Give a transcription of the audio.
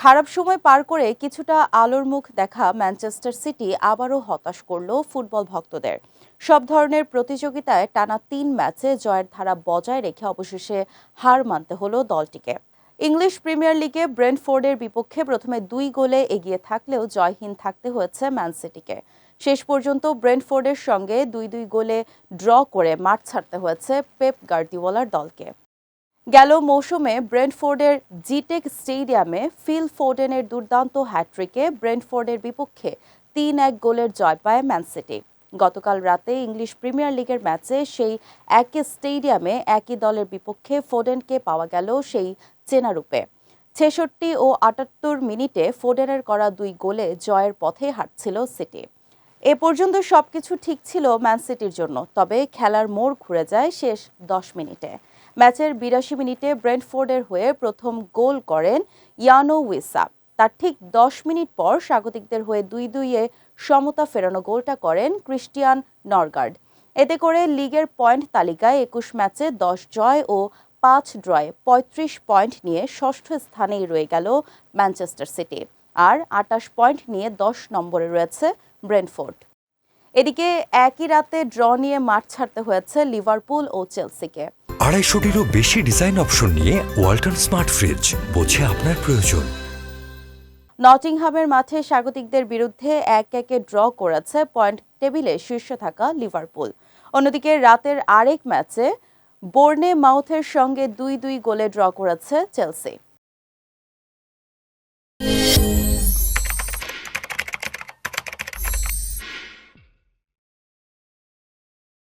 খারাপ সময় পার করে কিছুটা আলোর মুখ দেখা ম্যানচেস্টার সিটি আবারও হতাশ করল ফুটবল ভক্তদের। সব ধরনের প্রতিযোগিতায় টানা 3 ম্যাচে জয়ের ধারা বজায় রেখে অবশেষে হার মানতে হলো দলটিকে। ইংলিশ প্রিমিয়ার লিগে ব্রেন্টফোর্ডের বিপক্ষে প্রথমে 2 গোলে এগিয়ে থাকলেও জয়হীন থাকতে হয়েছে ম্যান সিটিকে। শেষ পর্যন্ত ব্রেন্টফোর্ডের সঙ্গে 2-2 গোলে ড্র করে মাঠ ছাড়তে হয়েছে পেপ গার্দিওলার দলকে। গেল মৌসুমে ব্রেন্টফোর্ডের জিটেক স্টেডিয়ামে ফিল ফোডেনের দুর্দান্ত হ্যাট্রিকে ব্রেন্টফোর্ডের বিপক্ষে 3-1 গোলের জয় পায় ম্যান সিটি। গতকাল রাতে ইংলিশ প্রিমিয়ার লিগের ম্যাচে সেই একই স্টেডিয়ামে একই দলের বিপক্ষে ফোডেনকে পাওয়া গেল সেই চেনা রূপে। 66 ও 78 মিনিটে ফোডেনের করা 2 গোলে জয়ের পথে হাঁটছিল সিটি। এ পর্যন্ত সবকিছু ঠিক ছিল ম্যান সিটির জন্য, তবে খেলার মোড় ঘুরে যায় শেষ 10 মিনিটে। ম্যাচের 82 মিনিটে ব্রেন্টফোর্ডের হয়ে প্রথম গোল করেন ইয়ানো উইসা। তার ঠিক 10 মিনিট পর স্বাগতিকদের হয়ে 2-2-এ সমতা ফেরানো গোলটা করেন ক্রিস্টিয়ান নরগার্ড। এতে করে লিগের পয়েন্ট তালিকায় 21 ম্যাচে 10 জয় ও 5 ড্রয়ে 35 পয়েন্ট নিয়ে ষষ্ঠ স্থানেই রয়ে গেল ম্যানচেস্টার সিটি। আর 28 পয়েন্ট নিয়ে 10 নম্বরে রয়েছে ব্রেন্টফোর্ড। এদিকে একই রাতে ড্র নিয়ে মাঠ ছাড়তে হয়েছে লিভারপুল ও চেলসিকে। 250-টিরও বেশি ডিজাইন অপশন নিয়ে ওয়ালটন স্মার্ট ফ্রিজ, বোঝে আপনার প্রয়োজন। নটিংহামের মাঠে স্বাগতিকদের বিরুদ্ধে 1-1-এ ড্র করেছে পয়েন্ট টেবিলে শীর্ষে থাকা লিভারপুল। অন্যদিকে রাতের আরেক ম্যাচে বোর্নেমাউথের সঙ্গে 2-2 গোলে ড্র করেছে চেলসি।